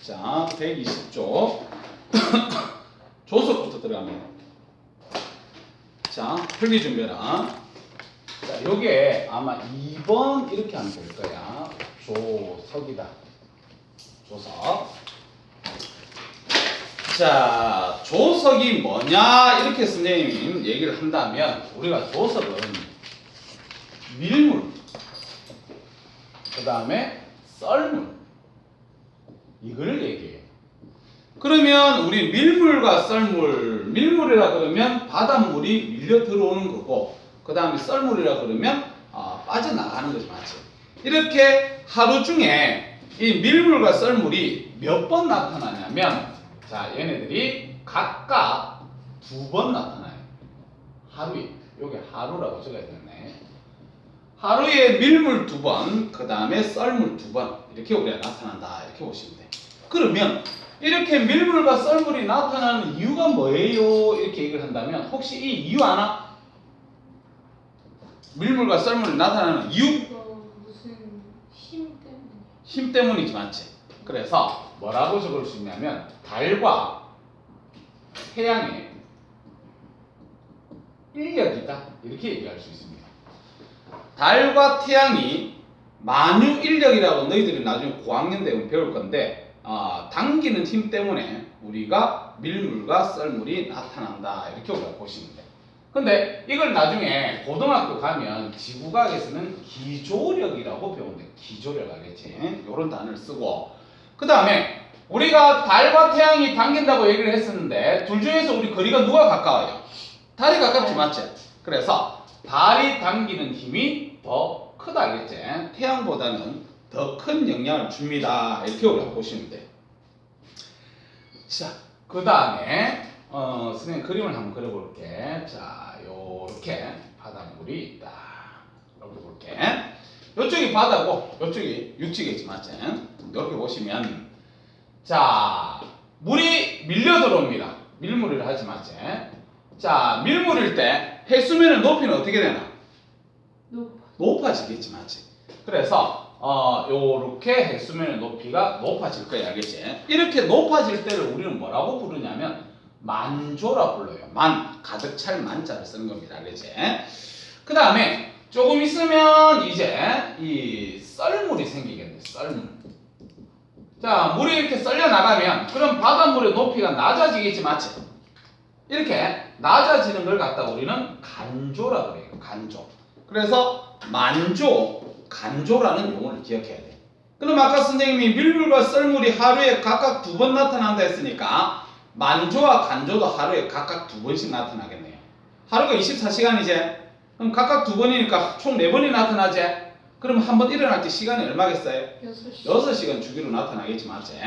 자, 120쪽. 조석부터 들어갑니다. 자, 필기 준비해라. 자, 요게 아마 2번 이렇게 하면 될 거야. 조석이다. 조석. 자, 조석이 뭐냐? 이렇게 선생님이 얘기를 한다면, 우리가 조석은 밀물, 그 다음에 썰물, 이거를 얘기해요. 그러면 우리 밀물과 썰물, 밀물이라 그러면 바닷물이 밀려 들어오는 거고, 그 다음에 썰물이라 그러면 빠져나가는 거지, 맞지? 이렇게 하루 중에 이 밀물과 썰물이 몇 번 나타나냐면, 자, 얘네들이 각각 2번 나타나요. 하루에. 요게 하루라고 적어야 되네. 하루에 밀물 2번, 그 다음에 썰물 2번, 이렇게 우리가 나타난다. 이렇게 보시면 돼. 그러면 이렇게 밀물과 썰물이 나타나는 이유가 뭐예요? 이렇게 얘기를 한다면, 혹시 이 이유 아나? 밀물과 썰물이 나타나는 이유? 무슨 힘 때문에. 힘 때문이지, 맞지? 그래서 뭐라고 적을 수 있냐면, 달과 태양의 인력이다. 이렇게 얘기할 수 있습니다. 달과 태양이 만유인력이라고 너희들이 나중에 고학년 되면 배울 건데, 당기는 힘 때문에 우리가 밀물과 썰물이 나타난다. 이렇게 우리가 보시면 돼. 근데 이걸 나중에 고등학교 가면 지구과학에서는 기조력이라고 배운대. 기조력 알겠지? 요런 단어를 쓰고, 그 다음에 우리가 달과 태양이 당긴다고 얘기를 했었는데, 둘 중에서 우리 거리가 누가 가까워요? 달이 가깝지, 맞지? 그래서 달이 당기는 힘이 더 크다, 알겠지? 태양보다는 더 큰 영향을 줍니다. 이렇게 우리가 보시면 돼. 자, 그 다음에 선생님 그림을 한번 그려볼게. 자, 요렇게 바닷물이 있다. 이렇게 볼게. 요쪽이 바다고 요쪽이 육지겠지, 맞지? 이렇게 보시면, 자, 물이 밀려 들어옵니다. 밀물이라 하지, 맞지? 자, 밀물일 때 해수면의 높이는 어떻게 되나? 높아지겠지, 맞지? 그래서 요렇게 해수면의 높이가 높아질 거야, 알겠지? 이렇게 높아질 때를 우리는 뭐라고 부르냐면 만조라 불러요. 만, 가득 찰 만자를 쓰는 겁니다, 알겠지? 그 다음에 조금 있으면 이제 이 썰물이 생기겠네, 썰물. 자, 물이 이렇게 썰려 나가면 그럼 바닷물의 높이가 낮아지겠지, 맞지? 이렇게 낮아지는 걸 갖다 우리는 간조라 그래요, 간조. 그래서 만조, 간조라는 용어를 기억해야 돼. 그럼 아까 선생님이 밀물과 썰물이 하루에 각각 2번 나타난다 했으니까 만조와 간조도 하루에 각각 2번씩 나타나겠네요. 하루가 24시간이지? 그럼 각각 2번이니까 총 4번이 나타나지? 그럼 한 번 일어날 때 시간이 얼마겠어요? 6시간 주기로 나타나겠지, 맞지?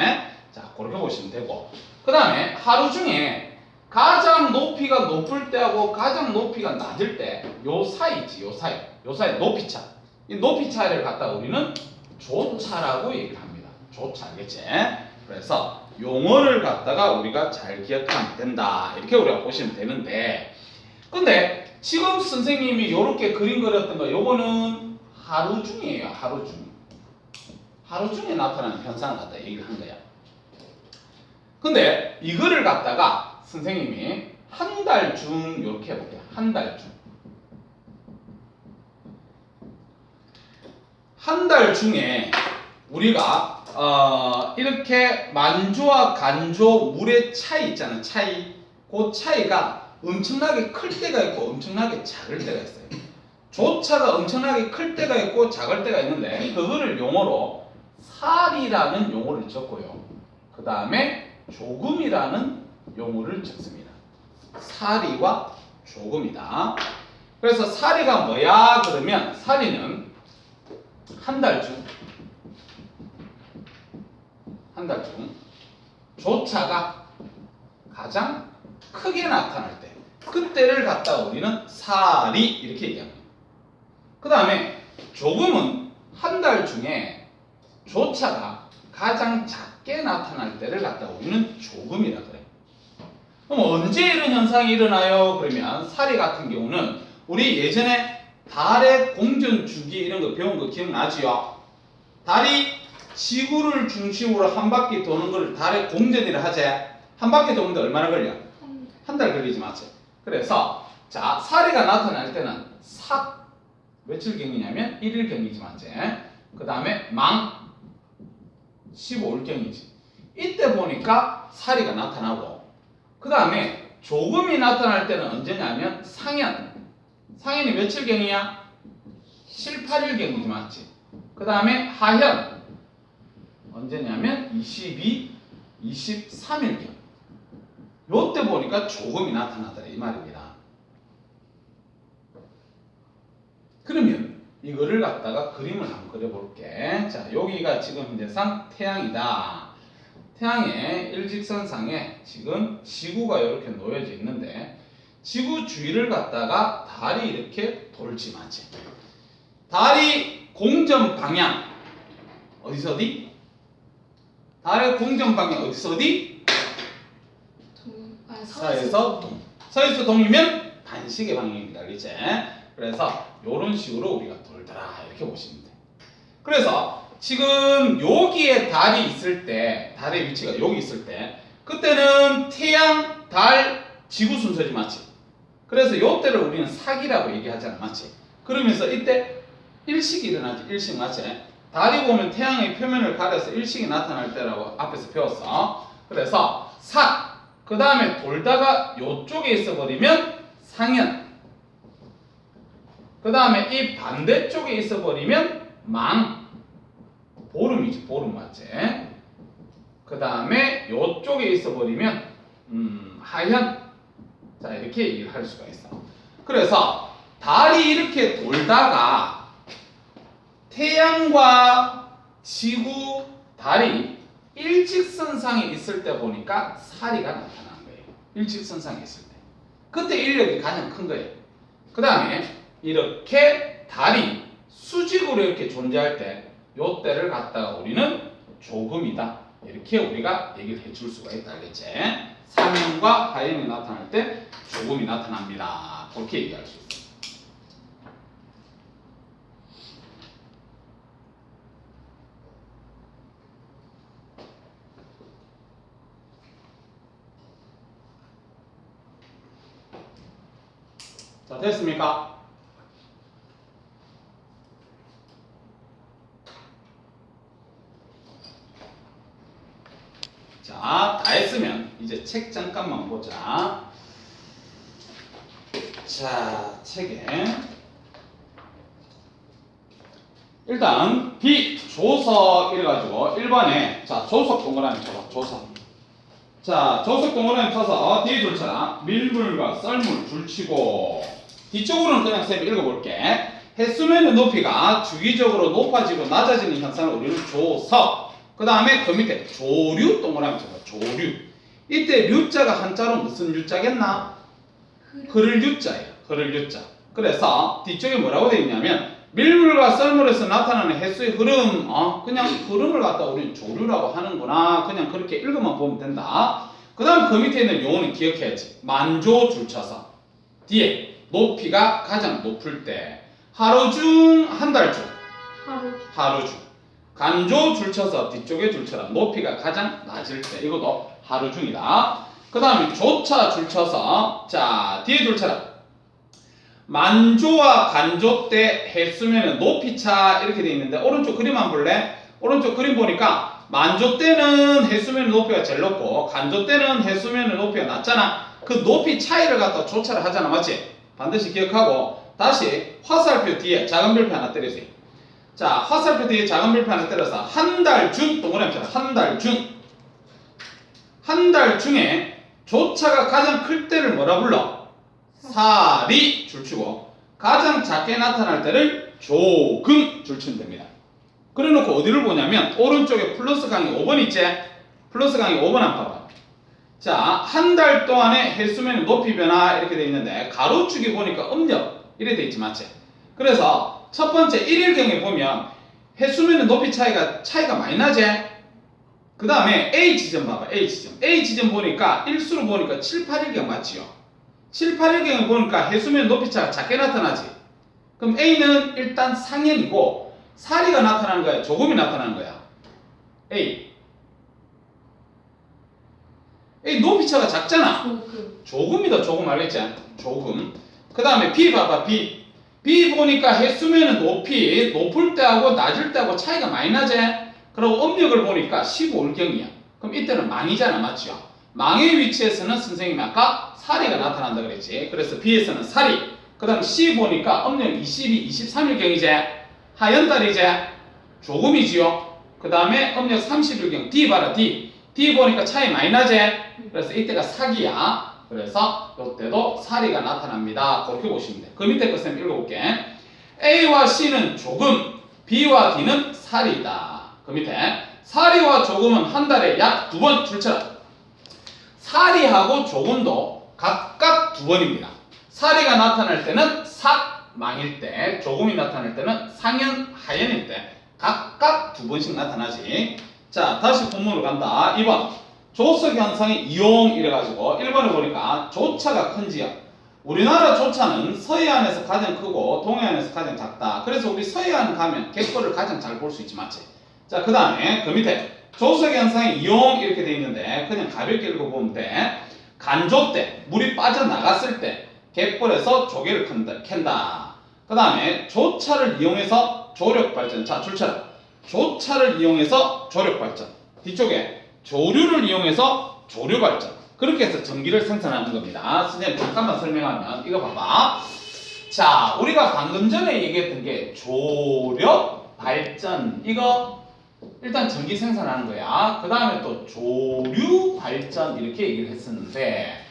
자, 그렇게 보시면 되고, 그 다음에 하루 중에 가장 높이가 높을 때하고 가장 높이가 낮을 때 요 사이 있지, 요 사이 높이차. 이 높이차를 갖다 우리는 조차라고 얘기를 합니다. 조차, 알겠지? 그래서 용어를 갖다가 우리가 잘 기억하면 된다. 이렇게 우리가 보시면 되는데, 근데 지금 선생님이 요렇게 그림 그렸던 거, 요거는 하루 중이에요. 하루 중. 하루 중에 나타나는 현상을 갖다 얘기를 한 거야. 근데 이거를 갖다가 선생님이 한 달 중 이렇게 해볼게요. 한 달 중. 한 달 중에 우리가 이렇게 만조와 간조 물의 차이 있잖아요. 차이. 그 차이가 엄청나게 클 때가 있고 엄청나게 작을 때가 있어요. 조차가 엄청나게 클 때가 있고 작을 때가 있는데, 그거를 용어로 살이라는 용어를 적고요. 그 다음에 조금이라는 용어를 적습니다. 사리와 조금이다. 그래서 사리가 뭐야? 그러면 사리는 한 달 중 조차가 가장 크게 나타날 때, 그때를 갖다 우리는 사리 이렇게 얘기합니다. 그 다음에 조금은 한 달 중에 조차가 가장 작게 나타날 때를 갖다 우리는 조금이라 그래요. 그럼 언제 이런 현상이 일어나요? 그러면 사리 같은 경우는 우리 예전에 달의 공전 주기 이런 거 배운 거 기억나지요? 달이 지구를 중심으로 한 바퀴 도는 걸 달의 공전이라 하지. 한 바퀴 도는데 얼마나 걸려? 한 달 걸리지 맞지? 그래서 자 사리가 나타날 때는 삭 며칠경이냐면 1일경이지 맞지? 그 다음에 망 15일경이지. 이때 보니까 사리가 나타나고 그 다음에 조금이 나타날 때는 언제냐면 상현. 상현이 며칠경이야? 7, 8일경이지 맞지? 그 다음에 하현 언제냐면 22, 23일경. 요때 보니까 조금이 나타나더라 이 말입니다. 그러면 이거를 갖다가 그림을 한번 그려볼게. 자 여기가 지금 현재상 태양이다. 태양의 일직선상에 지금 지구가 이렇게 놓여져 있는데 지구 주위를 갖다가 달이 이렇게 돌지 맞지? 달이 공전 방향 어디서 어디? 달의 공전 방향 어디서 어디? 서에서 동. 서에서 동이면 반시계 방향입니다. 알겠지? 그래서 이런 식으로 우리가 돌더라 이렇게 보시면 돼. 그래서 지금 여기에 달이 있을 때 달의 위치가 여기 있을 때 그때는 태양, 달, 지구 순서지 맞지? 그래서 요때를 우리는 사기라고 얘기하잖아 맞지? 그러면서 이때 일식이 일어나지 일식 맞지? 달이 보면 태양의 표면을 가려서 일식이 나타날 때라고 앞에서 배웠어. 그래서 삭 그 다음에 돌다가 요쪽에 있어 버리면 상현 그 다음에 이 반대쪽에 있어 버리면 망 보름이지 보름 맞지? 그 다음에 요쪽에 있어 버리면 하현 자 이렇게 얘기를 할 수가 있어. 그래서 달이 이렇게 돌다가 태양과 지구, 달이 일직선상에 있을 때 보니까 사리가 나타나는 거예요. 일직선상에 있을 때. 그때 인력이 가장 큰 거예요. 그 다음에 이렇게 달이 수직으로 이렇게 존재할 때 요때를 갖다가 우리는 조금이다. 이렇게 우리가 얘기를 해줄 수가 있다. 알겠지? 상현과 하현이 나타날 때 조금이 나타납니다. 그렇게 얘기할 수 있어요. 자, 됐습니까? 자, 다 했으면 이제 책 잠깐만 보자. 자, 책에 일단 비조석 이래가지고 1번에 자 조석 동그라미 쳐봐. 조석. 자 조석 동그라미 쳐서 뒤에 줄쳐라. 밀물과 썰물 줄치고 뒤쪽으로는 그냥 쌤이 읽어볼게. 해수면의 높이가 주기적으로 높아지고 낮아지는 현상을 우리는 조석. 그 다음에 그 밑에 조류 동그라미 쳐봐. 조류. 이때 류자가 한자로 무슨 유자겠나? 흐를 유자예요. 흐를 유자. 그래서 뒤쪽에 뭐라고 되어 있냐면 밀물과 썰물에서 나타나는 해수의 흐름, 그냥 흐름을 갖다 우리는 조류라고 하는구나. 그냥 그렇게 읽어만 보면 된다. 그 다음 그 밑에 있는 용어는 기억해야지. 만조 줄쳐서 뒤에 높이가 가장 높을 때 하루 중, 한 달 중, 하루 중. 간조 줄쳐서 뒤쪽에 줄쳐라. 높이가 가장 낮을 때 이것도 하루 중이다. 그 다음에 조차 줄쳐서 자 뒤에 줄쳐라. 만조와 간조 때 해수면은 높이차 이렇게 돼 있는데 오른쪽 그림 한번 볼래? 오른쪽 그림 보니까 만조 때는 해수면의 높이가 제일 높고 간조 때는 해수면의 높이가 낮잖아. 그 높이 차이를 갖다 조차를 하잖아. 맞지? 반드시 기억하고 다시 화살표 뒤에 작은 별표 하나 때리세요. 자 화살표 뒤에 작은 별표 하나 때려서 한 달 중 동그라미 쳐라. 한 달 중. 한 달 중에 조차가 가장 클 때를 뭐라 불러? 사리 줄치고 가장 작게 나타날 때를 조금 줄치면 됩니다. 그래 놓고 어디를 보냐면 오른쪽에 플러스 강의 5번 있지? 플러스 강의 5번 한번 봐봐. 자, 한 달 동안의 해수면의 높이 변화 이렇게 돼 있는데 가로축이 보니까 음력 이렇게 돼 있지 맞지? 그래서 첫 번째 1일경에 보면 해수면의 높이 차이가 많이 나지? 그 다음에 A 지점 봐봐. A 지점. A 지점 보니까 일수로 보니까 7, 8일경 맞지요? 7, 8일경에 보니까 해수면 높이차가 작게 나타나지. 그럼 A는 일단 상현이고 사리가 나타나는 거야? 조금이 나타나는 거야? A. A 높이 차가 작잖아. 조금이다. 조금 알겠지? 조금. 그 다음에 B 봐봐. B. B 보니까 해수면은 높이 높을 때하고 낮을 때하고 차이가 많이 나지? 그리고 음력을 보니까 15일경이야. 그럼 이때는 망이잖아. 맞죠? 망의 위치에서는 선생님이 아까 사리가 나타난다 그랬지. 그래서 B에서는 사리. 그 다음 C 보니까 음력 22, 23일경이지. 하연달이지. 조금이지요. 그 다음에 음력 30일경 D 봐라. D. D 보니까 차이 많이 나지? 그래서 이때가 사기야. 그래서 이때도 사리가 나타납니다. 그렇게 보시면 돼. 그 밑에 거 쌤 읽어볼게. A와 C는 조금, B와 D는 사리다. 그 밑에 사리와 조금은 한 달에 약 2번 출처라. 사리하고 조금도 각각 2번입니다. 사리가 나타날 때는 망일 때, 조금이 나타날 때는 상현, 하현일 때 각각 2번씩 나타나지. 자, 다시 본문으로 간다. 2번. 조석 현상의 이용 이래가지고 1번을 보니까 조차가 큰 지역. 우리나라 조차는 서해안에서 가장 크고 동해안에서 가장 작다. 그래서 우리 서해안 가면 갯벌을 가장 잘 볼 수 있지, 맞지? 자, 그 다음에 그 밑에 조석 현상의 이용 이렇게 돼 있는데 그냥 가볍게 읽어보면 돼. 간조 때, 물이 빠져나갔을 때 갯벌에서 조개를 캔다. 그 다음에 조차를 이용해서 조력 발전. 자, 출처라. 조차를 이용해서 조력 발전. 뒤쪽에 조류를 이용해서 조류 발전. 그렇게 해서 전기를 생산하는 겁니다. 선생님 잠깐만 설명하면 이거 봐봐. 자, 우리가 방금 전에 얘기했던 게 조력 발전. 이거 일단 전기 생산하는 거야. 그 다음에 또 조류 발전 이렇게 얘기를 했었는데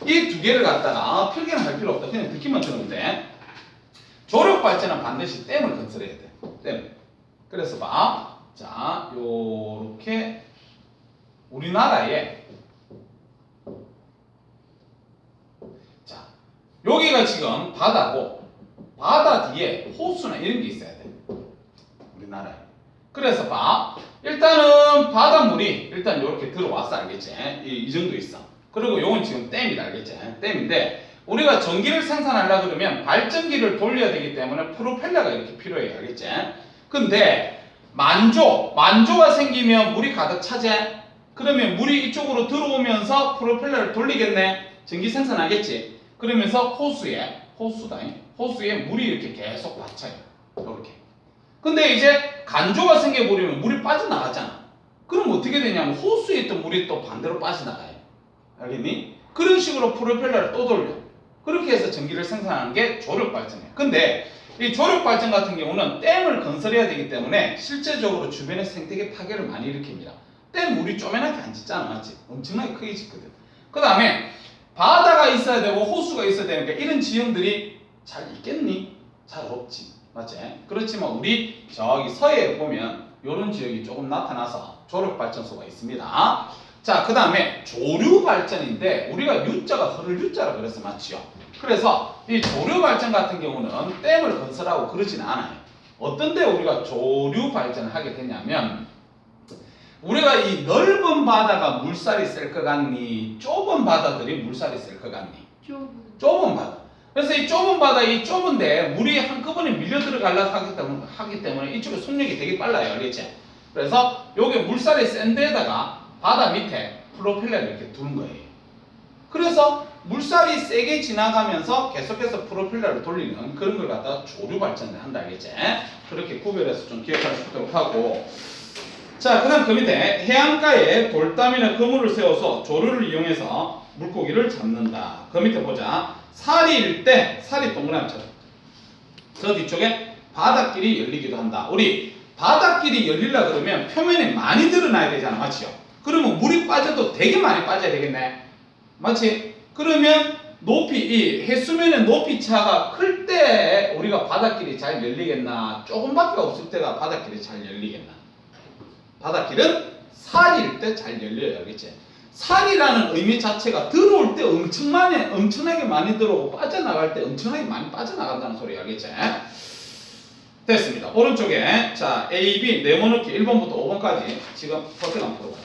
이 두 개를 갖다가 필기는 할 필요 없다. 그냥 듣기만 들으면 돼. 조력 발전은 반드시 댐을 건설해야 돼. 댐. 그래서 봐. 자, 요렇게 우리나라에 자, 여기가 지금 바다고 바다 뒤에 호수나 이런 게 있어야 돼. 우리나라에. 그래서 봐. 일단은 바닷물이 일단 이렇게 들어왔어. 알겠지? 이 정도 있어. 그리고 요건 지금 댐이다. 알겠지? 댐인데 우리가 전기를 생산하려고 그러면 발전기를 돌려야 되기 때문에 프로펠러가 이렇게 필요해. 알겠지? 근데 만조가 생기면 물이 가득 차지? 그러면 물이 이쪽으로 들어오면서 프로펠러를 돌리겠네. 전기 생산하겠지. 그러면서 호수에 물이 이렇게 계속 받쳐요. 이렇게. 근데 이제 간조가 생겨버리면 물이 빠져나가잖아. 그럼 어떻게 되냐면 호수에 있던 물이 또 반대로 빠져나가요. 알겠니? 그런 식으로 프로펠러를 또 돌려. 그렇게 해서 전기를 생산하는 게 조력 발전이에요. 근데 이 조력 발전 같은 경우는 댐을 건설해야 되기 때문에 실제적으로 주변에 생태계 파괴를 많이 일으킵니다. 댐 물이 쪼매나게 안 짓잖아, 맞지? 엄청나게 크게 짓거든. 그 다음에 바다가 있어야 되고 호수가 있어야 되니까 이런 지형들이 잘 있겠니? 잘 없지, 맞지? 그렇지만 우리 저기 서해에 보면 이런 지역이 조금 나타나서 조력 발전소가 있습니다. 자, 그 다음에 조류 발전인데 우리가 유자가 흐를 유자라 그래서 맞지요. 그래서 이 조류 발전 같은 경우는 댐을 건설하고 그러진 않아요. 어떤 데 우리가 조류 발전을 하게 되냐면 우리가 이 넓은 바다가 물살이 셀 것 같니? 좁은 바다들이 물살이 셀 것 같니? 좁은 바다. 그래서 이 좁은 바다, 이 좁은데 물이 한꺼번에 밀려 들어가려고 하기 때문에 이쪽에 속력이 되게 빨라요. 알겠지? 그래서 요게 물살이 센 데다가 바다 밑에 프로펠러를 이렇게 두는 거예요. 그래서 물살이 세게 지나가면서 계속해서 프로펠러를 돌리는 그런 걸 갖다가 조류 발전을 한다. 알겠지? 그렇게 구별해서 좀 기억할 수 있도록 하고. 자, 그 다음 그 밑에 해안가에 돌담이나 그물을 세워서 조류를 이용해서 물고기를 잡는다. 그 밑에 보자. 사리일 때, 사리 동그라미처럼 저 뒤쪽에 바닷길이 열리기도 한다. 우리 바닷길이 열리려 그러면 표면이 많이 드러나야 되잖아. 맞죠? 그러면 물이 빠져도 되게 많이 빠져야 되겠네. 맞지? 그러면 이 해수면의 높이 차가 클 때 우리가 바닷길이 잘 열리겠나? 조금밖에 없을 때가 바닷길이 잘 열리겠나? 바닷길은 살일 때 잘 열려요. 알겠지? 살이라는 의미 자체가 들어올 때 엄청나게 많이 들어오고 빠져나갈 때 엄청나게 많이 빠져나간다는 소리. 알겠지? 됐습니다. 오른쪽에 자 A, B 네모넣기 1번부터 5번까지 지금 퍼즐 한번 풀어봐요.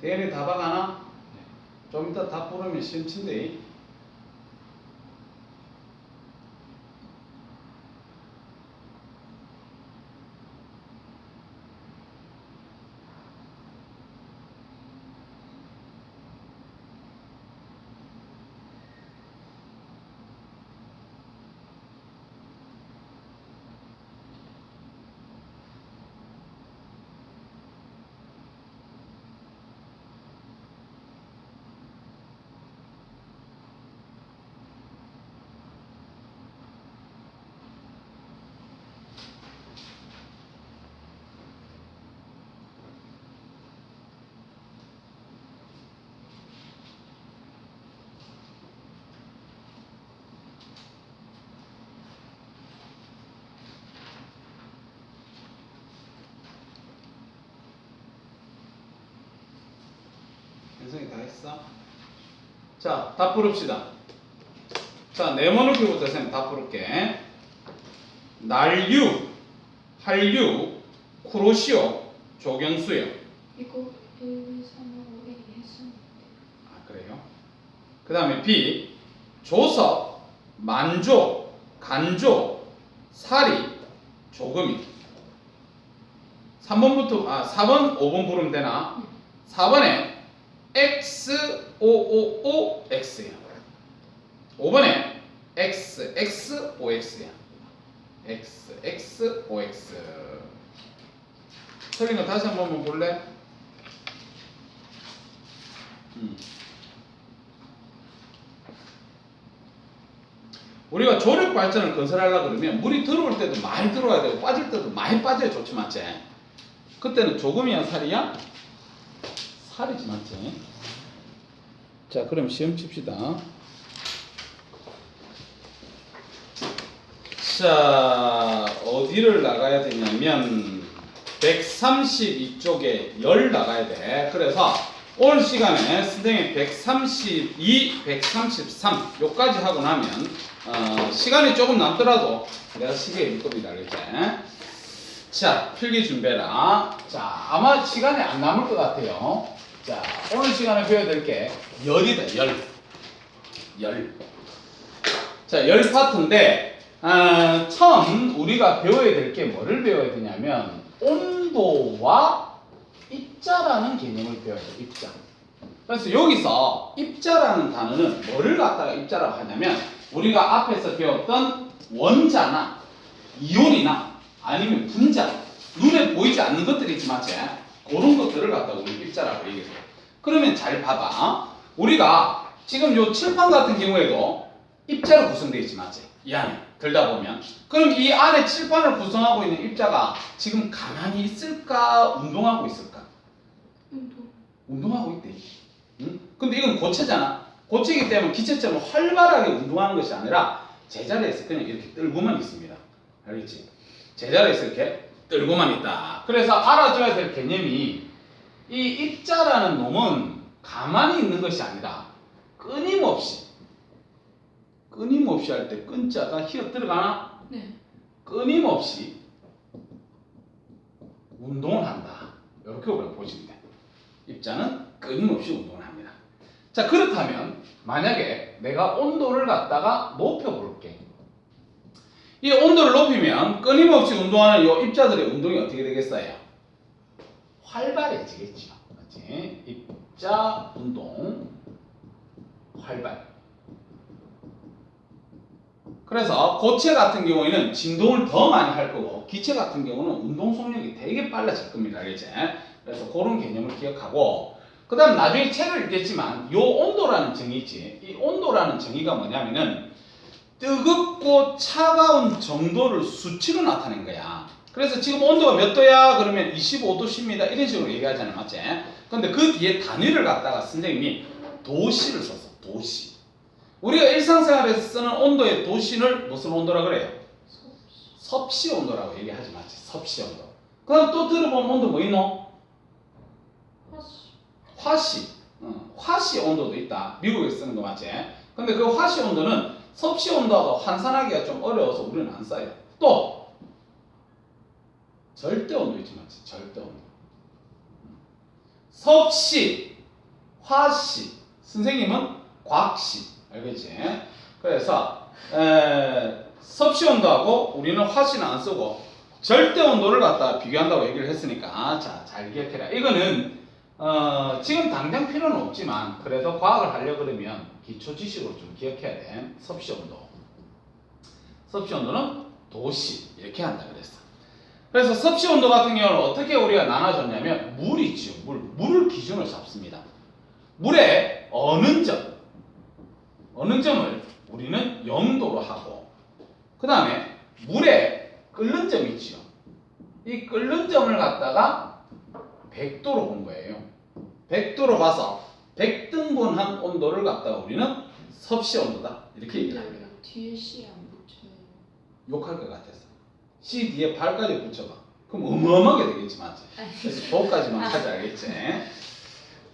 대현이 다 박아나? 좀 이따 다 부르면 시험 친대. 현성이 다 했어? 자, 다 부릅시다. 자, 네모놓기부터 선생님 다 부를게. 날류, 한류, 쿠로시오, 조경수요. 이거 1, 2, 3, 4, 5, 6 했었는데. 아, 그래요? 그 다음에 B, 조석, 만조, 간조, 사리, 조금이. 4번, 5번 부르면 되나? 4번에 X, O, O, O, X야. 5번에 X, X, O, X야. X, X, O, X. 틀린 거 다시 한번 볼래? 우리가 조력 발전을 건설하려고 그러면 물이 들어올 때도 많이 들어와야 되고 빠질 때도 많이 빠져야 좋지 맞지? 그때는 조금이야 살이야? 살이지 맞지? 자 그럼 시험 칩시다. 자 어디를 나가야 되냐면 132쪽에 열 나가야 돼. 그래서 오늘 시간에 선생님이 132, 133 요까지 하고 나면 시간이 조금 남더라도 내가 시계에 읽을 겁니다. 알겠지? 자 필기 준비해라. 자 아마 시간이 안 남을 것 같아요. 자 오늘 시간에 배워야 될 게 열이다. 열. 자 열 파트인데 처음 우리가 배워야 될 게 뭐를 배워야 되냐면 온도와 입자라는 개념을 배워야 돼요. 입자. 그래서 여기서 입자라는 단어는 뭐를 갖다가 입자라고 하냐면 우리가 앞에서 배웠던 원자나 이온이나 아니면 분자 눈에 보이지 않는 것들이 있지 맞지? 그런 것들을 갖다가 우리 입자라고 얘기해요. 그러면 잘 봐봐. 우리가 지금 요 칠판 같은 경우에도 입자로 구성되어 있지 맞지? 이 안에 들다 보면 그럼 이 안에 칠판을 구성하고 있는 입자가 지금 가만히 있을까? 운동하고 있을까? 운동하고 있대. 응? 근데 이건 고체잖아. 고체이기 때문에 기체처럼 활발하게 운동하는 것이 아니라 제자리에서 그냥 이렇게 떨고만 있습니다. 알겠지? 제자리에서 이렇게 떨고만 있다. 그래서 알아줘야 될 개념이 이 입자라는 놈은 가만히 있는 것이 아니라 끊임없이 할 때 끈자가 휘어 들어가나? 네. 끊임없이 운동을 한다. 이렇게 우리가 보시면 돼. 입자는 끊임없이 운동을 합니다. 자 그렇다면 만약에 내가 온도를 갖다가 높여볼게. 이 온도를 높이면 끊임없이 운동하는 이 입자들의 운동이 어떻게 되겠어요? 활발해지겠죠. 맞지? 입자 운동 활발. 그래서 고체 같은 경우에는 진동을 더 많이 할 거고 기체 같은 경우는 운동 속력이 되게 빨라질 겁니다. 알겠지? 그래서 그런 개념을 기억하고 그 다음 나중에 책을 읽겠지만 요 온도라는 정의지. 이 온도라는 정의가 뭐냐면은 뜨겁고 차가운 정도를 수치로 나타낸 거야. 그래서 지금 온도가 몇 도야? 그러면 25도씨입니다. 이런 식으로 얘기하잖아요. 맞지? 근데 그 뒤에 단위를 갖다가 선생님이 도씨를 썼어. 도씨. 우리가 일상생활에서 쓰는 온도의 도씨를 무슨 온도라 그래요? 섭씨 온도라고 얘기하지 맞지? 섭씨 온도. 그 다음 또 들어보면 온도 뭐 있노? 화씨. 화씨 온도도 있다. 미국에 쓰는 거 맞지? 근데 그 화씨 온도는 섭씨 온도하고 환산하기가 좀 어려워서 우리는 안 써요. 또 절대 온도 있지 맞지? 절대 온도. 섭씨, 화씨, 선생님은 곽씨. 알겠지? 그래서 섭씨 온도하고 우리는 화씨는 안 쓰고 절대 온도를 갖다 비교한다고 얘기를 했으니까 자, 잘 기억해라. 이거는 지금 당장 필요는 없지만 그래도 과학을 하려고 그러면 기초 지식으로 좀 기억해야 돼. 섭씨 온도. 섭씨 온도는 도씨 이렇게 한다 그랬어. 그래서 섭씨 온도 같은 경우는 어떻게 우리가 나눠줬냐면 물 있죠. 물을 기준으로 잡습니다. 물의 어느 점을 우리는 0도로 하고 그 다음에 물에 끓는 점 있죠. 이 끓는 점을 갖다가 100도로 본 거예요. 100도로 봐서 100등분한 온도를 갖다가 우리는 섭씨 온도다 이렇게 얘기를 합니다. 뒤에 C 안 붙여요. 욕할 것 같아서 C 뒤에 발까지 붙여봐. 그럼 어마어마하게 되겠지 맞지? 그래서 도까지만 하자 알겠지?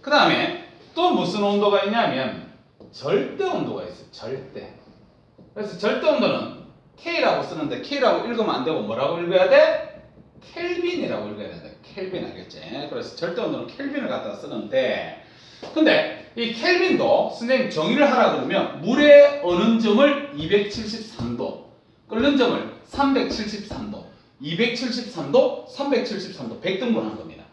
그 다음에 또 무슨 온도가 있냐면 절대 온도가 있어요. 절대. 그래서 절대 온도는 K라고 쓰는데 K라고 읽으면 안 되고 뭐라고 읽어야 돼? 켈빈이라고 읽어야 된다. 켈빈 알겠지? 그래서 절대 온도는 켈빈을 갖다 쓰는데 근데 이 켈빈도 선생님 정의를 하라 그러면 물의 어느 점을 273도 끓는 점을 373도 273도 373도 100등분한 겁니다.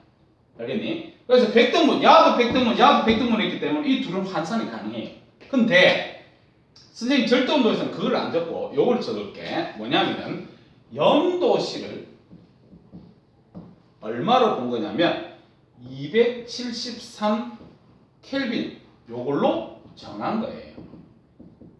알겠니? 그래서 100등분 야도 100등분 야도 100등분 했기 때문에 이 둘은 환산이 가능해요. 근데 선생님 절대 온도에서는 그걸 안 적고 요걸 적을게. 뭐냐면은 0도씨를 얼마로 본 거냐면 273 켈빈 요걸로 정한 거예요.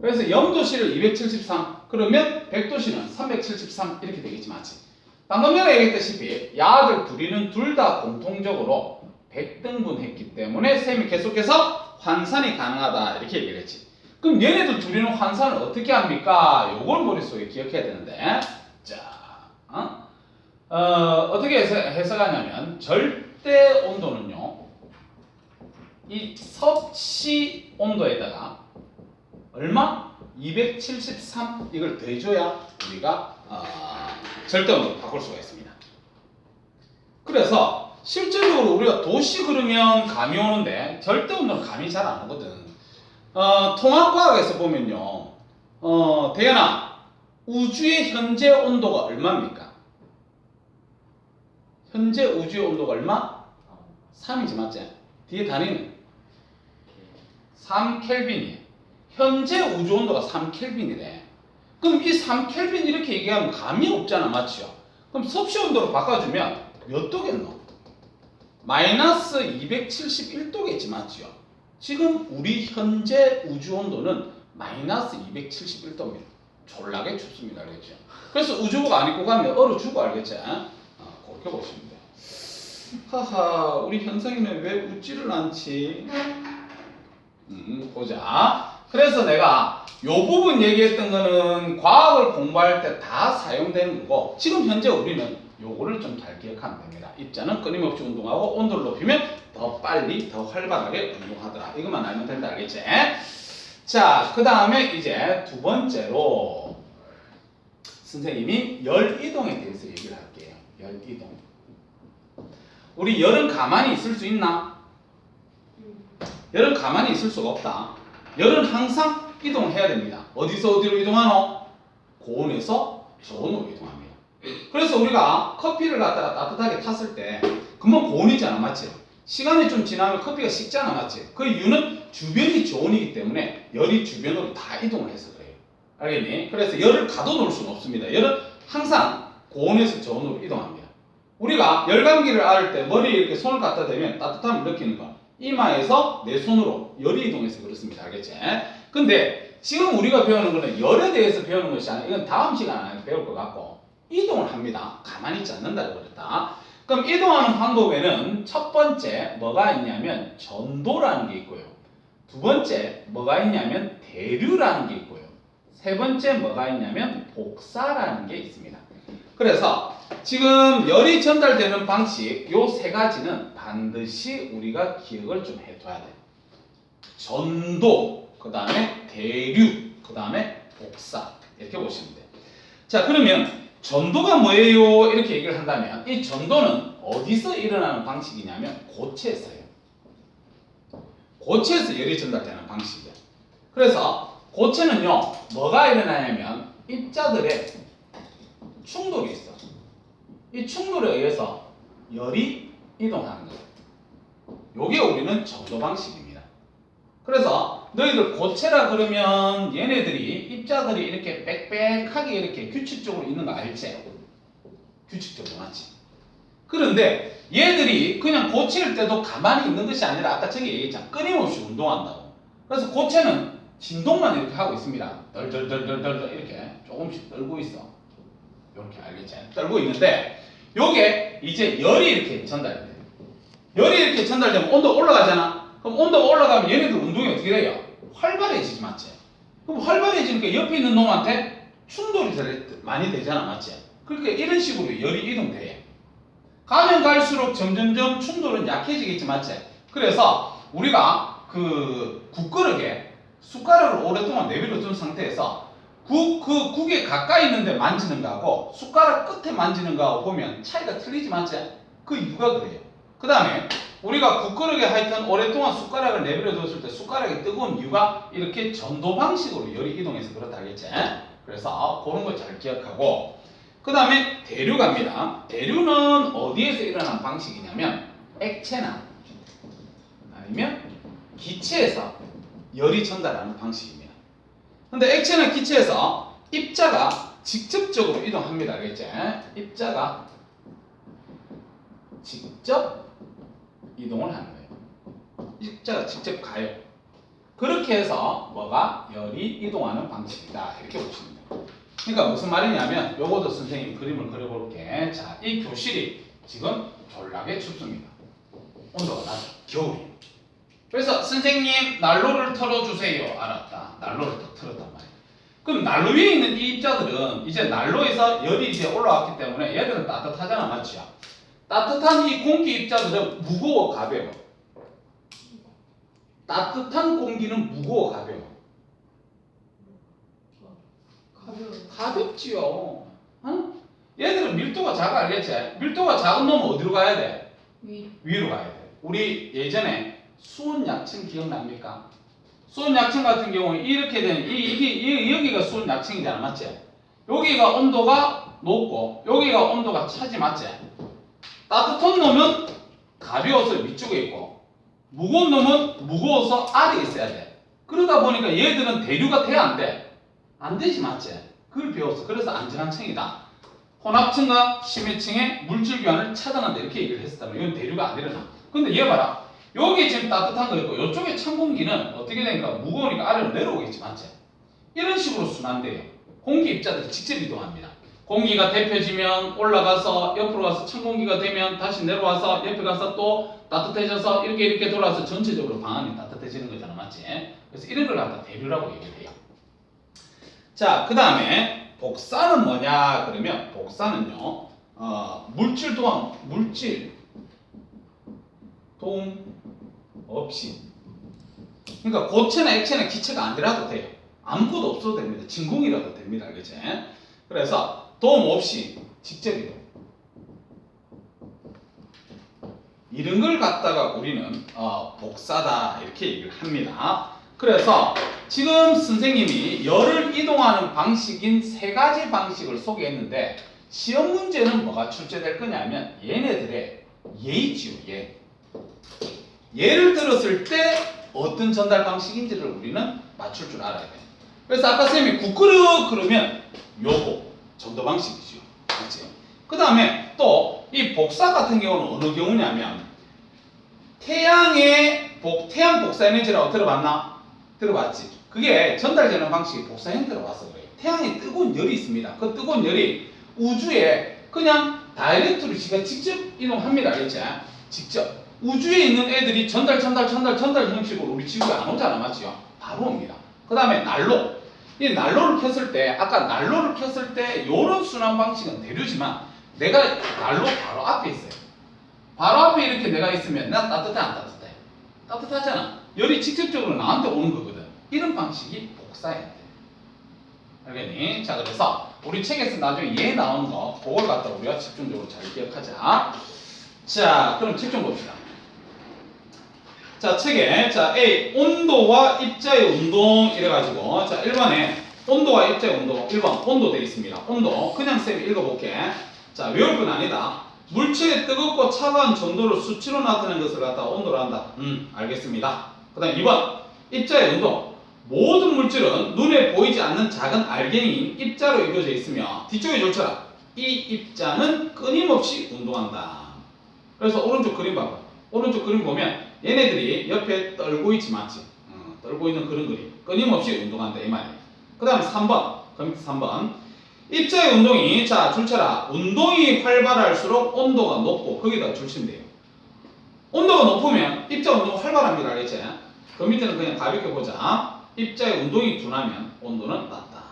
그래서 0도씨를 273 그러면 100도씨는 373 이렇게 되겠지 맞지? 방금 전에 얘기했다시피 야들 둘이는 둘 다 공통적으로 100등분 했기 때문에 쌤이 계속해서 환산이 가능하다 이렇게 얘기를 했지. 그럼 얘네들 둘이는 환산을 어떻게 합니까? 요걸 머릿속에 기억해야 되는데 자, 어떻게 해석하냐면 절대 온도는요 이 섭씨 온도에다가 얼마? 273 이걸 더해줘야 우리가 절대 온도를 바꿀 수가 있습니다. 그래서 실제적으로 우리가 도시 그러면 감이 오는데 절대 온도는 감이 잘 안 오거든. 통합과학에서 보면요 대현아 우주의 현재 온도가 얼마입니까? 현재 우주의 온도가 얼마? 3이지 맞지? 뒤에 단위는 3켈빈이에요. 현재 우주 온도가 3켈빈이래. 그럼 이 3켈빈 이렇게 얘기하면 감이 없잖아 맞죠? 그럼 섭씨 온도로 바꿔주면 몇 도겠노? 마이너스 271도겠지 맞죠? 지금 우리 현재 우주 온도는 마이너스 271도입니다. 졸라게 춥습니다. 알겠죠? 그래서 우주복 안 입고 가면 얼어 죽어 알겠지? 그렇게 보시면 돼요. 하하 우리 현성이는 왜 웃지를 않지? 보자. 그래서 내가 요 부분 얘기했던 거는 과학을 공부할 때 다 사용되는 거고 지금 현재 우리는 요거를 좀 잘 기억하면 됩니다. 입자는 끊임없이 운동하고 온도를 높이면 더 빨리 더 활발하게 운동하더라. 이것만 알면 된다 알겠지? 자, 그 다음에 이제 두 번째로 선생님이 열 이동에 대해서 얘기를 할게요. 열 이동. 우리 열은 가만히 있을 수 있나? 열은 가만히 있을 수가 없다. 열은 항상 이동해야 됩니다. 어디서 어디로 이동하노? 고온에서 저온으로 이동합니다. 그래서 우리가 커피를 갖다가 따뜻하게 탔을 때 금방 고온이잖아 맞지? 시간이 좀 지나면 커피가 식잖아 맞지? 그 이유는 주변이 저온이기 때문에 열이 주변으로 다 이동을 해서 그래요. 알겠니? 그래서 열을 가둬놓을 수는 없습니다. 열은 항상 고온에서 저온으로 이동합니다. 우리가 열감기를 앓을 때 머리에 이렇게 손을 갖다 대면 따뜻함을 느끼는 거 이마에서 내 손으로 열이 이동해서 그렇습니다. 알겠지? 근데 지금 우리가 배우는 거는 열에 대해서 배우는 것이 아니라 이건 다음 시간에 배울 것 같고 이동을 합니다. 가만히 있지 않는다고 그랬다. 그럼 이동하는 방법에는 첫 번째 뭐가 있냐면 전도라는 게 있고요. 두 번째 뭐가 있냐면 대류라는 게 있고요. 세 번째 뭐가 있냐면 복사라는 게 있습니다. 그래서 지금 열이 전달되는 방식 요 세 가지는 반드시 우리가 기억을 좀 해둬야 돼요. 전도, 그 다음에 대류, 그 다음에 복사 이렇게 보시면 돼요. 자 그러면 전도가 뭐예요? 이렇게 얘기를 한다면 이 전도는 어디서 일어나는 방식이냐면 고체에서요. 고체에서 열이 전달되는 방식이에요. 그래서 고체는요, 뭐가 일어나냐면 입자들의 충돌이 있어. 이 충돌에 의해서 열이 이동하는 거예요. 요게 우리는 전도 방식입니다. 그래서 너희들 고체라 그러면 얘네들이 입자들이 이렇게 빽빽하게 이렇게 규칙적으로 있는 거 알지? 규칙적으로 맞지? 그런데 얘들이 그냥 고체일 때도 가만히 있는 것이 아니라 아까 저기 얘기했잖아. 끊임없이 운동한다고. 그래서 고체는 진동만 이렇게 하고 있습니다. 덜덜덜덜덜 이렇게 조금씩 떨고 있어. 이렇게 알겠지? 떨고 있는데 요게 이제 열이 이렇게 전달이 돼. 열이 이렇게 전달되면 온도가 올라가잖아. 그럼 온도가 올라가면 얘네들 운동이 어떻게 돼요? 활발해지지 맞지? 그럼 활발해지니까 옆에 있는 놈한테 충돌이 많이 되잖아 맞지? 그러니까 이런 식으로 열이 이동돼. 가면 갈수록 점점점 충돌은 약해지겠지 맞지? 그래서 우리가 그 국그릇에 숟가락을 오랫동안 내버려 둔 상태에서 국에 가까이 있는데 만지는 거하고 숟가락 끝에 만지는 거하고 보면 차이가 틀리지 맞지? 그 이유가 그래요. 그 다음에 우리가 국그릇에 하여튼 오랫동안 숟가락을 내버려 뒀을 때 숟가락이 뜨거운 이유가 이렇게 전도 방식으로 열이 이동해서 그렇다 알겠지? 그래서 그런 걸 잘 기억하고 그 다음에 대류갑니다. 대류는 어디에서 일어나는 방식이냐면 액체나 아니면 기체에서 열이 전달하는 방식입니다. 근데 액체나 기체에서 입자가 직접적으로 이동합니다. 알겠지? 입자가 직접 이동을 하는 거예요. 입자가 직접 가요. 그렇게 해서 뭐가 열이 이동하는 방식이다. 이렇게 보시면 돼요. 그러니까 무슨 말이냐면 요것도 선생님이 그림을 그려볼게. 자, 이 교실이 지금 졸라게 춥습니다. 온도가 낮아. 겨울이. 그래서 선생님 난로를 틀어주세요. 알았다. 난로를 딱 틀었단 말이에요. 그럼 난로 위에 있는 이 입자들은 이제 난로에서 열이 이제 올라왔기 때문에 얘들은 따뜻하잖아. 맞죠? 따뜻한 이 공기 입자들은 무거워 가벼워. 따뜻한 공기는 무거워 가벼워. 가볍지요. 응? 얘들은 밀도가 작아 알겠지? 밀도가 작은 놈은 어디로 가야 돼? 위로 가야 돼. 우리 예전에 수온 약층 기억납니까? 수온 약층 같은 경우에 이렇게 되는 여기가 수온 약층이잖아, 맞지? 여기가 온도가 높고 여기가 온도가 차지, 맞지? 따뜻한 놈은 가벼워서 위쪽에 있고 무거운 놈은 무거워서 아래에 있어야 돼. 그러다 보니까 얘들은 대류가 돼 안 돼? 안 되지 맞지? 그걸 배웠어. 그래서 안전한 층이다. 혼합층과 심해층의 물질 교환을 차단한다 이렇게 얘기를 했었다면 이건 대류가 안 일어나. 근데 얘 봐라. 여기 지금 따뜻한 거 있고 이쪽에 찬 공기는 어떻게 되니까 무거우니까 아래로 내려오겠지 맞지? 이런 식으로 순환돼요. 공기 입자들이 직접 이동합니다. 공기가 데펴지면 올라가서 옆으로 가서 찬 공기가 되면 다시 내려와서 옆에 가서 또 따뜻해져서 이렇게 돌아서 전체적으로 방안이 따뜻해지는 거잖아 맞지? 그래서 이런 걸 갖다 대류라고 얘기를 해요. 자, 그 다음에 복사는 뭐냐 그러면 복사는요 물질 도움 없이, 그러니까 고체나 액체나 기체가 아니라도 돼요. 아무것도 없어도 됩니다. 진공이라도 됩니다. 알겠지? 그래서 도움 없이 직접 이동. 이런 걸 갖다가 우리는 복사다 이렇게 얘기를 합니다. 그래서 지금 선생님이 열을 이동하는 방식인 세 가지 방식을 소개했는데 시험 문제는 뭐가 출제될 거냐면 얘네들의 예이지요. 예를 들었을 때 어떤 전달 방식인지를 우리는 맞출 줄 알아야 돼요. 그래서 아까 선생님이 국그릇 그러면 요거 전도 방식이죠. 그렇지? 그 다음에 또 이 복사 같은 경우는 어느 경우냐면 태양 복사 에너지라고 들어봤나? 들어봤지? 그게 전달되는 방식이 복사 형태로 와서 그래요. 태양에 뜨거운 열이 있습니다. 그 뜨거운 열이 우주에 그냥 다이렉트로 지가 직접 이동합니다. 알겠지? 직접. 우주에 있는 애들이 전달 형식으로 우리 지구에 안 오잖아. 맞죠? 바로 옵니다. 그 다음에 난로. 이 난로를 켰을 때, 아까 난로를 켰을 때 요런 순환 방식은 대류지만 내가 난로 바로 앞에 있어요. 바로 앞에 이렇게 내가 있으면 난 따뜻해 안 따뜻해? 따뜻하잖아. 열이 직접적으로 나한테 오는 거거든. 이런 방식이 복사해야 돼. 알겠니? 자, 그래서 우리 책에서 나중에 얘 나오는 거 그걸 갖다 우리가 집중적으로 잘 기억하자. 자, 그럼 책 좀 봅시다. 자, 책에 자, A 온도와 입자의 운동 이래가지고 자, 1번에 온도와 입자의 운동 1번 온도 되어 있습니다. 온도 그냥 쌤이 읽어볼게. 자, 외울 건 아니다. 물체의 뜨겁고 차가운 정도를 수치로 나타내는 것을 갖다 온도로 한다. 알겠습니다. 그 다음 2번 입자의 운동. 모든 물질은 눈에 보이지 않는 작은 알갱이인 입자로 이루어져 있으며 뒤쪽에 줄쳐라. 이 입자는 끊임없이 운동한다. 그래서 오른쪽 그림 봐봐. 오른쪽 그림 보면 얘네들이 옆에 떨고 있지 맞지? 떨고 있는 그런 그림. 끊임없이 운동한다 이 말이에요. 그 다음에 3번. 그 밑에 3번. 입자의 운동이 자 줄쳐라. 운동이 활발할수록 온도가 높고 거기다 줄치면 돼요. 온도가 높으면 입자 운동 활발합니다. 알겠지? 그 밑에는 그냥 가볍게 보자. 입자의 운동이 둔하면 온도는 낮다.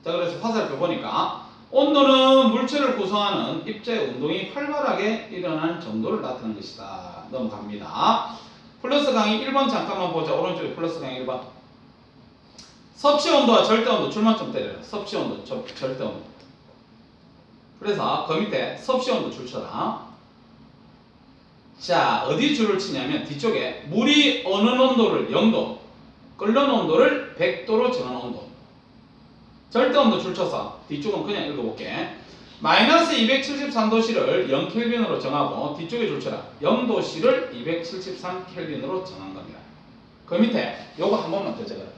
자, 그래서 화살표 보니까 온도는 물체를 구성하는 입자의 운동이 활발하게 일어나는 정도를 나타내는 것이다. 넘어갑니다. 플러스 강의 1번 잠깐만 보자. 오른쪽에 플러스 강의 1번. 섭씨 온도와 절대 온도 줄만 좀 때려라. 섭씨 온도, 절대 온도. 그래서 그 밑에 섭씨 온도 줄 쳐라. 자, 어디 줄을 치냐면 뒤쪽에 물이 어느 온도를 0도, 끓는 온도를 100도로 정한 온도. 절대 온도 줄 쳐서 뒤쪽은 그냥 읽어볼게. 마이너스 273도씨를 0켈빈으로 정하고 뒤쪽에 줄 쳐라. 0도씨를 273켈빈으로 정한 겁니다. 그 밑에 요거 한 번만 더 적어라.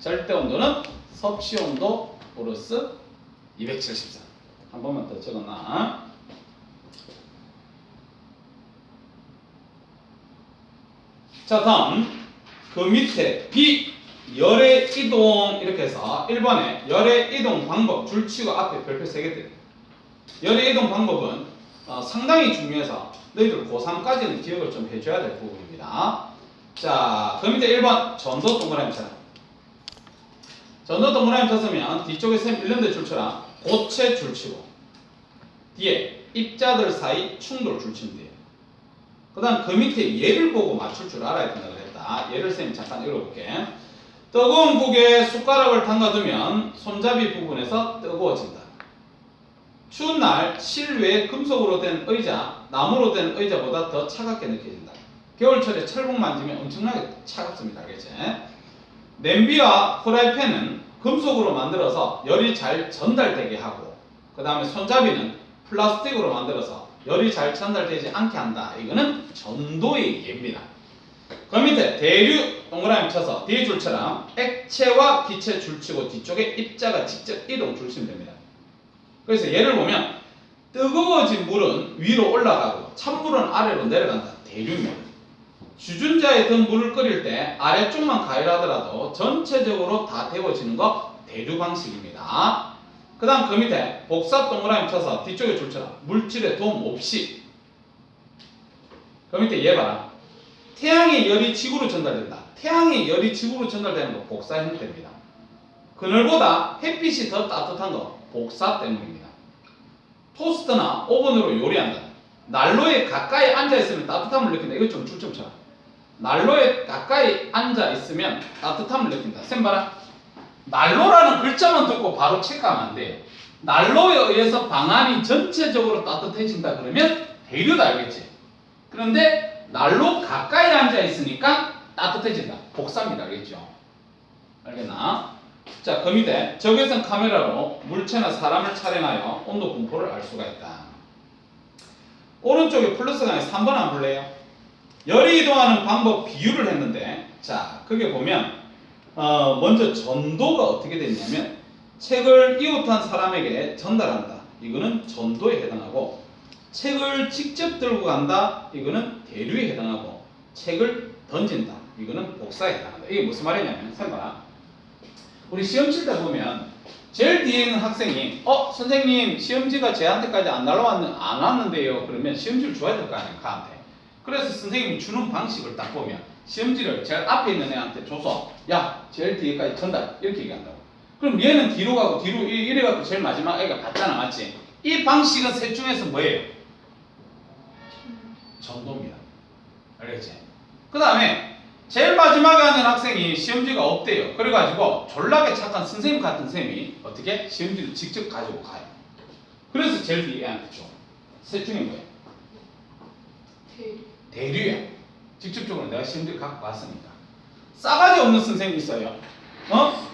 절대 온도는 섭씨 온도 플러스 273. 한 번만 더 적었나? 자, 다음 그 밑에 B 열의 이동 이렇게 해서 1번에 열의 이동 방법 줄치고 앞에 별표 3개 떼요. 열의 이동 방법은 상당히 중요해서 너희들 고3까지는 기억을 좀 해줘야 될 부분입니다. 자, 그 밑에 1번 전도 동그라미 쳐라. 전도 동그라미 쳤으면 뒤쪽에 쌤 1년대 줄쳐라. 고체 줄치고 뒤에 입자들 사이 충돌 줄치면 돼요. 그 다음 그 밑에 얘를 보고 맞출 줄 알아야 된다고 했다. 얘를 쌤이 잠깐 읽어볼게. 뜨거운 국에 숟가락을 담가두면 손잡이 부분에서 뜨거워진다. 추운 날 실외에 금속으로 된 의자, 나무로 된 의자보다 더 차갑게 느껴진다. 겨울철에 철봉 만지면 엄청나게 차갑습니다. 알겠지? 냄비와 프라이팬은 금속으로 만들어서 열이 잘 전달되게 하고 그 다음에 손잡이는 플라스틱으로 만들어서 열이 잘 전달되지 않게 한다. 이거는 전도의 예입니다. 그 밑에 대류 동그라미 쳐서 뒤에 줄처럼 액체와 기체 줄치고 뒤쪽에 입자가 직접 이동 줄치면 됩니다. 그래서 예를 보면 뜨거워진 물은 위로 올라가고 찬물은 아래로 내려간다. 대류입니다. 주전자에 든 물을 끓일 때 아래쪽만 가열하더라도 전체적으로 다 데워지는 거 대류 방식입니다. 그 다음 그 밑에 복사 동그라미 쳐서 뒤쪽에 줄쳐라. 물질의 도움 없이. 그 밑에 얘 봐라. 태양의 열이 지구로 전달된다. 태양의 열이 지구로 전달되는 거 복사 형태입니다. 그늘보다 햇빛이 더 따뜻한 거 복사 때문입니다. 토스트나 오븐으로 요리한다. 난로에 가까이 앉아있으면 따뜻함을 느낀다. 이거 좀 줄 좀 쳐라. 난로에 가까이 앉아있으면 따뜻함을 느낀다. 쌤 봐라. 난로라는 글자만 듣고 바로 체크하면 안 돼요. 난로에 의해서 방안이 전체적으로 따뜻해진다 그러면 대류다. 알겠지? 그런데 난로 가까이 앉아있으니까 따뜻해진다. 복사입니다. 알겠죠? 알겠나? 자, 그 밑에 적외선 카메라로 물체나 사람을 촬영하여 온도 분포를 알 수가 있다. 오른쪽에 플러스가 아니라 3번 안 볼래요? 열이 이동하는 방법 비유를 했는데 자, 그게 보면 먼저 전도가 어떻게 됐냐면 책을 이웃한 사람에게 전달한다. 이거는 전도에 해당하고 책을 직접 들고 간다. 이거는 대류에 해당하고 책을 던진다. 이거는 복사에 해당한다. 이게 무슨 말이냐면 쌤봐라. 우리 시험 칠 때 보면 제일 뒤에 있는 학생이 선생님 시험지가 제한테까지 안 왔는데요. 그러면 시험지를 줘야 될 거 아니에요. 가한테. 그래서 선생님이 주는 방식을 딱 보면 시험지를 제일 앞에 있는 애한테 줘서 야 제일 뒤에까지 전달 이렇게 얘기한다고. 그럼 얘는 뒤로 가고 뒤로 이래갖고 제일 마지막 애가 받잖아. 맞지? 이 방식은 셋 중에서 뭐예요? 전도입니다. 알겠지? 그 다음에 제일 마지막에 하는 학생이 시험지가 없대요. 그래가지고 졸라게 착한 선생님 같은 쌤이 어떻게? 시험지를 직접 가지고 가요. 그래서 제일 뒤에 애한테 줘. 셋 중에 뭐예요? 대류야. 직접적으로 내가 시험지를 갖고 왔으니까. 싸가지 없는 선생님이 있어요.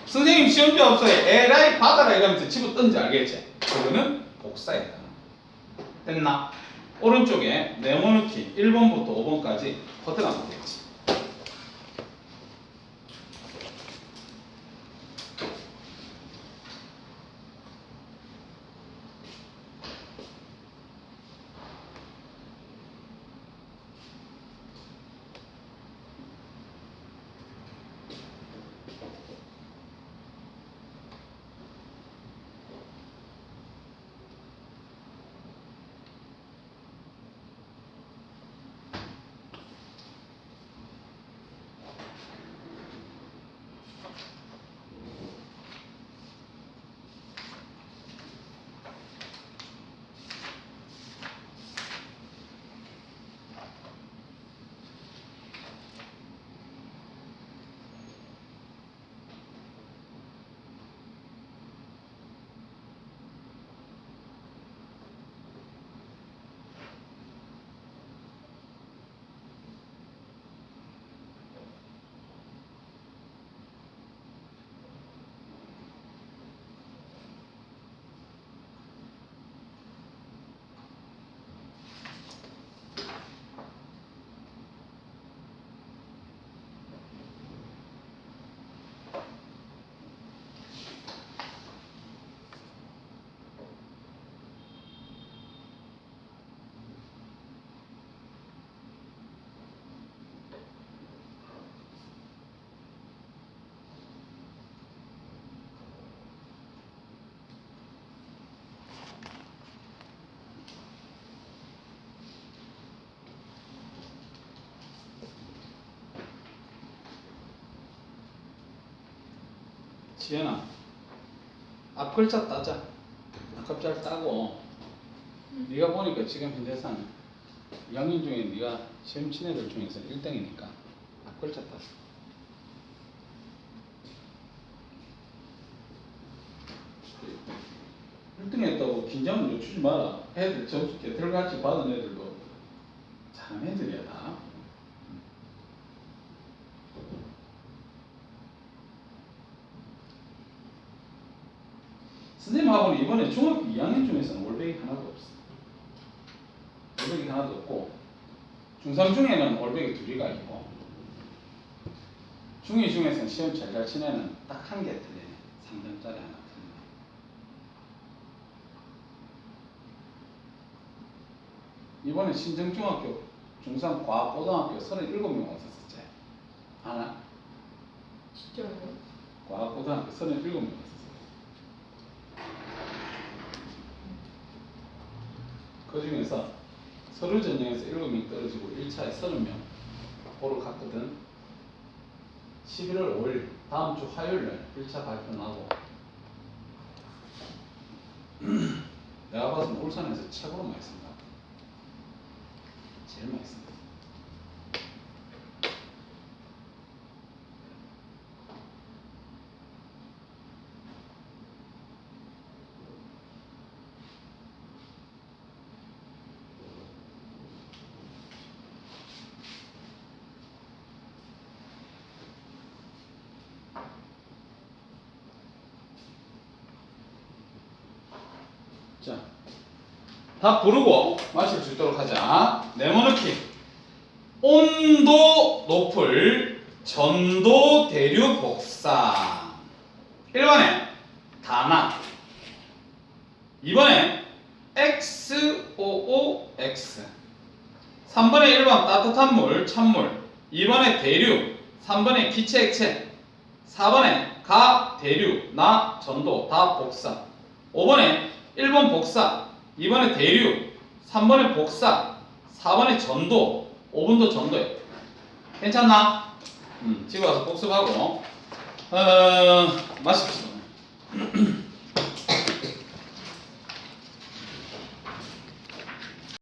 선생님 시험지 없어요. 에라이 받아라 이러면서 집어 던지 알겠지? 그거는 복사했다. 됐나? 오른쪽에 네모넣기 1번부터 5번까지 커트가면 되겠지. 지연아, 앞 글자 따자. 앞 글자를 따고 네가 보니까 지금 현재선 2학년 중에 네가 시험 친 애들 중에서 1등이니까 앞 글자 땄어. 일등 했다고 긴장을 늦추지 마라. 애들 점수 개털같이 받은 애들도 잘하는 애들이야 다. 선생님하고는 이번에 중학교 2학년 중에서는 올백이 하나도 없어. 올백이 하나도 없고 중3 중에는 올백이 둘이가 있고 중2 중에서는 시험 잘 치는 딱 한 개 틀리네. 3점짜리 하나 틀리네. 이번에 신정중학교 중3 과학고등학교 37명 왔었지. 하나? 진짜요? 과학고등학교 37명 왔었어. 그 중에서 서류 전형에서 7명 떨어지고 1차에 30명 보러 갔거든. 11월 5일 다음 주 화요일날 1차 발표 나고 내가 봐서는 울산에서 최고로 많이 쓴다. 제일 많이 쓴다. 자, 다 부르고 마실 수 있도록 하자. 네모넣기. 온도 높을 전도 대류 복사. 1번에 다나. 2번에 XOOX. 3번에 1번 따뜻한 물, 찬물. 2번에 대류. 3번에 기체, 액체. 4번에 가, 대류, 나, 전도. 다 복사. 5번에 1번 복사, 2번에 대류, 3번에 복사, 4번에 전도, 5번도 전도해. 괜찮나? 집에 와서 복습하고 마십시오.